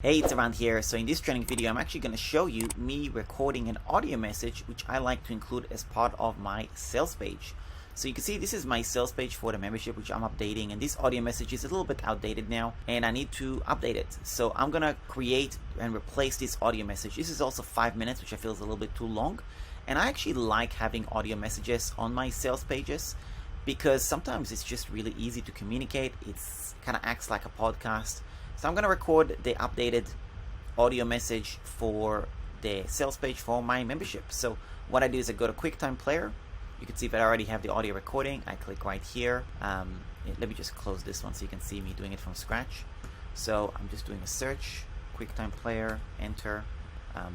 Hey, it's Eran here. So in this training video, I'm actually going to show you me recording an audio message, which I like to include as part of my sales page. So you can see this is my sales page for the membership, which I'm updating, and this audio message is a little bit outdated now, and I need to update it. So I'm going to create and replace this audio message. This is also 5 minutes, which I feel is a little bit too long. And I actually like having audio messages on my sales pages because sometimes it's just really easy to communicate. It's kind of acts like a podcast. So I'm going to record the updated audio message for the sales page for my membership. So what I do is I go to QuickTime Player. You can see that I already have the audio recording. I click right here. Let me just close this one so you can see me doing it from scratch. So I'm just doing a search, QuickTime Player, enter.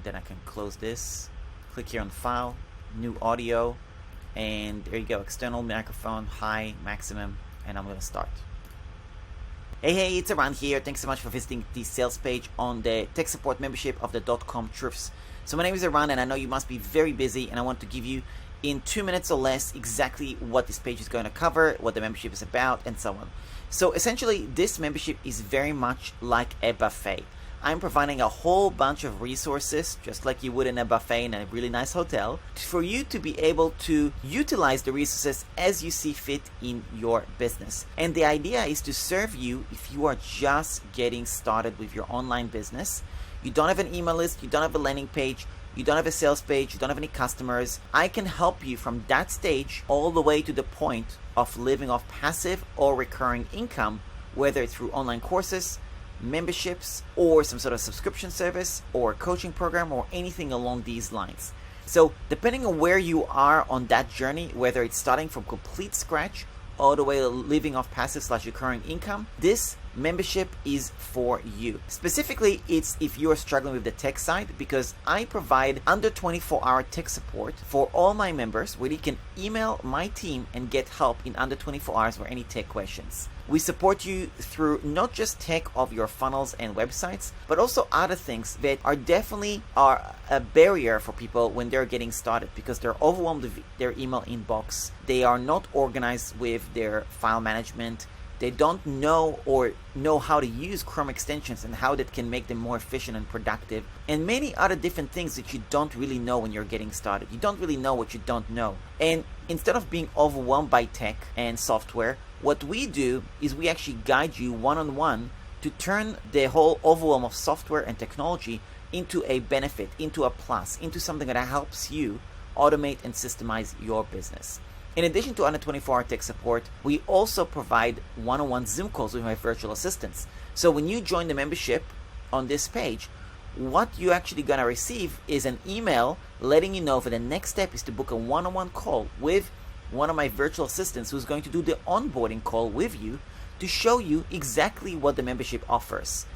Then I can close this. Click here on File, New Audio, and there you go, external microphone, high, maximum, and I'm going to start. Hey, it's Eran here. Thanks so much for visiting the sales page on the tech support membership of the .com Truths. So my name is Eran, and I know you must be very busy, and I want to give you in 2 minutes or less exactly what this page is going to cover, what the membership is about, and so on. So essentially, this membership is very much like a buffet. I'm providing a whole bunch of resources, just like you would in a buffet in a really nice hotel, for you to be able to utilize the resources as you see fit in your business. And the idea is to serve you if you are just getting started with your online business. You don't have an email list, you don't have a landing page, you don't have a sales page, you don't have any customers. I can help you from that stage all the way to the point of living off passive or recurring income, whether it's through online courses, memberships, or some sort of subscription service or coaching program or anything along these lines. So depending on where you are on that journey, whether it's starting from complete scratch all the way to living off passive / recurring income, this membership is for you. Specifically, it's if you are struggling with the tech side, because I provide under 24-hour tech support for all my members where you can email my team and get help in under 24 hours for any tech questions. We support you through not just tech of your funnels and websites, but also other things that are definitely a barrier for people when they're getting started, because they're overwhelmed with their email inbox. They are not organized with their file management. They don't know how to use Chrome extensions and how that can make them more efficient and productive, and many other different things that you don't really know when you're getting started. You don't really know what you don't know. And instead of being overwhelmed by tech and software, what we do is we actually guide you one-on-one to turn the whole overwhelm of software and technology into a benefit, into a plus, into something that helps you automate and systemize your business. In addition to under 24-hour tech support, we also provide one-on-one Zoom calls with my virtual assistants. So when you join the membership on this page, what you're actually going to receive is an email letting you know that the next step is to book a one-on-one call with one of my virtual assistants who's going to do the onboarding call with you to show you exactly what the membership offers.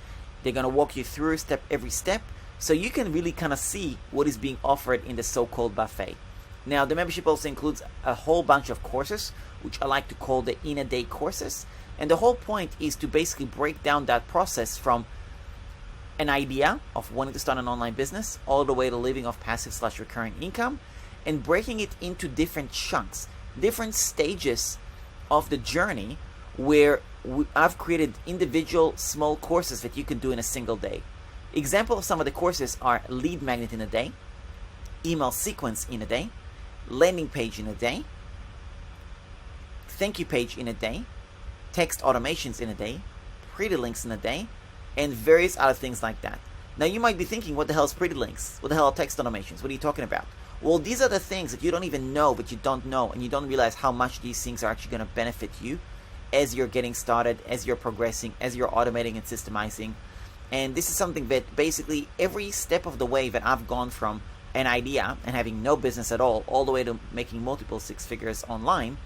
They're going to walk you through every step so you can really kind of see what is being offered in the so-called buffet. Now, the membership also includes a whole bunch of courses, which I like to call the in-a-day courses. And the whole point is to basically break down that process from an idea of wanting to start an online business all the way to living off passive / recurring income, and breaking it into different chunks, different stages of the journey where I've created individual small courses that you can do in a single day. Example of some of the courses are lead magnet in a day, email sequence in a day, landing page in a day, thank you page in a day, text automations in a day, pretty links in a day, and various other things like that. Now you might be thinking, what the hell is pretty links? What the hell are text automations? What are you talking about? Well, these are the things that you don't even know, but you don't know, and you don't realize how much these things are actually going to benefit you as you're getting started, as you're progressing, as you're automating and systemizing. And this is something that basically every step of the way that I've gone from an idea and having no business at all the way to making multiple six figures online,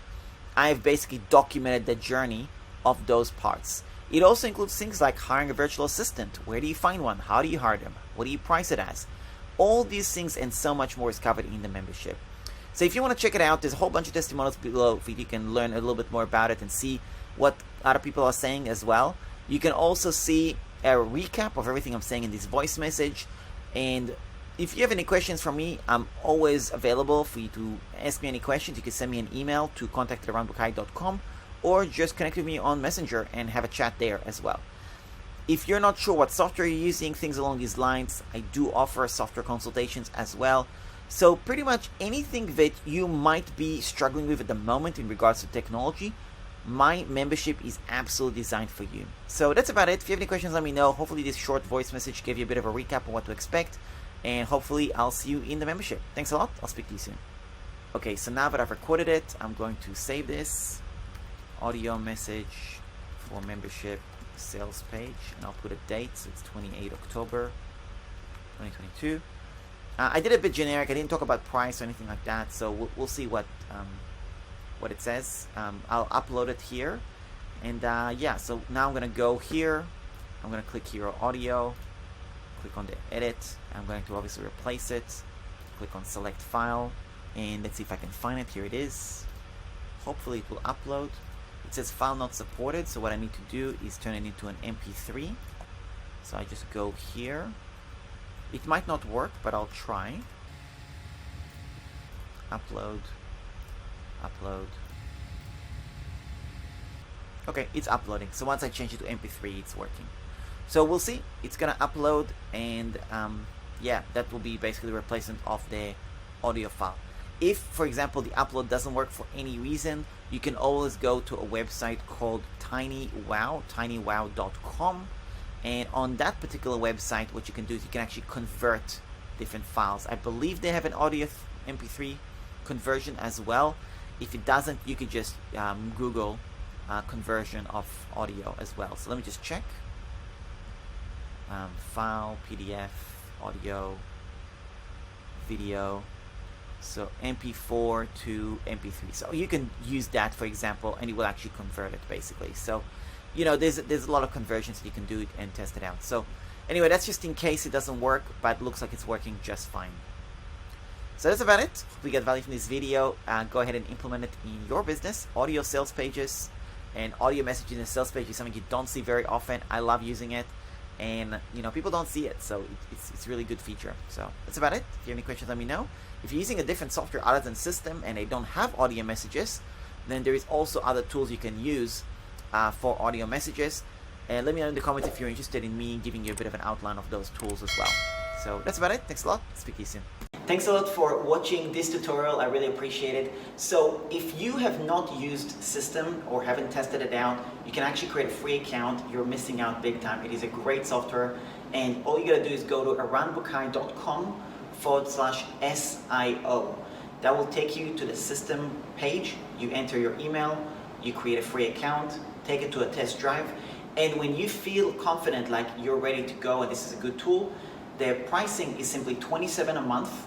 I've basically documented the journey of those parts. It also includes things like hiring a virtual assistant. Where do you find one? How do you hire them? What do you price it as? All these things and so much more is covered in the membership. So if you want to check it out, there's a whole bunch of testimonials below that you can learn a little bit more about it and see what other people are saying as well. You can also see a recap of everything I'm saying in this voice message. And if you have any questions for me, I'm always available for you to ask me any questions. You can send me an email to contact@eranbukai.com or just connect with me on Messenger and have a chat there as well. If you're not sure what software you're using, things along these lines, I do offer software consultations as well. So pretty much anything that you might be struggling with at the moment in regards to technology, my membership is absolutely designed for you. So that's about it. If you have any questions, let me know. Hopefully this short voice message gave you a bit of a recap on what to expect, and hopefully I'll see you in the membership. Thanks a lot. I'll speak to you soon. Okay, so now that I've recorded it, I'm going to save this audio message for membership sales page, and I'll put a date, so it's 28 October 2022. I did a bit generic. I didn't talk about price or anything like that, so we'll see what it says. I'll upload it here, and yeah, so now I'm gonna go here. I'm gonna click here audio, click on the edit. I'm going to obviously replace it, click on select file, and let's see if I can find it. Here it is. Hopefully it will upload. It says file not supported, so what I need to do is turn it into an MP3. So I just go here. It might not work, but I'll try. Upload. Okay, it's uploading. So once I change it to MP3, it's working. So we'll see. It's gonna upload, and yeah, that will be basically the replacement of the audio file. If, for example, the upload doesn't work for any reason, you can always go to a website called tinywow.com, and on that particular website, what you can do is you can actually convert different files. I believe they have an audio MP3 conversion as well. If it doesn't, you could just Google conversion of audio as well. So let me just check. File, PDF, audio, video. So MP4 to MP3. So you can use that, for example, and it will actually convert it basically. So, you know, there's a lot of conversions that you can do it and test it out. So anyway, that's just in case it doesn't work, but it looks like it's working just fine. So that's about it. If we get value from this video, go ahead and implement it in your business. Audio sales pages and audio messaging in a sales page is something you don't see very often. I love using it, and you know, people don't see it, so it's a really good feature. So that's about it. If you have any questions, let me know. If you're using a different software other than System and they don't have audio messages, then there is also other tools you can use for audio messages. And let me know in the comments if you're interested in me giving you a bit of an outline of those tools as well. So that's about it. Thanks a lot. Speak to you soon. Thanks a lot for watching this tutorial. I really appreciate it. So if you have not used System or haven't tested it out, you can actually create a free account. You're missing out big time. It is a great software, and all you gotta do is go to eranbuchai.com/SIO. That will take you to the System page. You enter your email, you create a free account, take it to a test drive, and when you feel confident, like you're ready to go and this is a good tool, the pricing is simply $27 a month,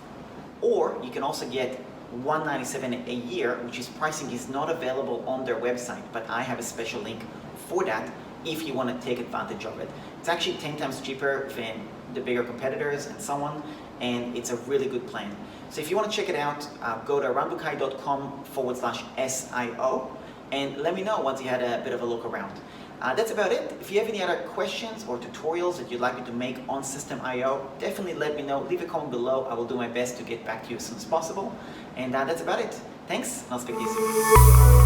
or you can also get $197 a year, which is pricing is not available on their website, but I have a special link for that if you want to take advantage of it. It's actually 10 times cheaper than the bigger competitors and so on, and it's a really good plan. So if you want to check it out, go to eranbuchai.com/SIO and let me know once you had a bit of a look around. That's about it. If you have any other questions or tutorials that you'd like me to make on System.io, definitely let me know. Leave a comment below. I will do my best to get back to you as soon as possible. And that's about it. Thanks, and I'll speak to you soon.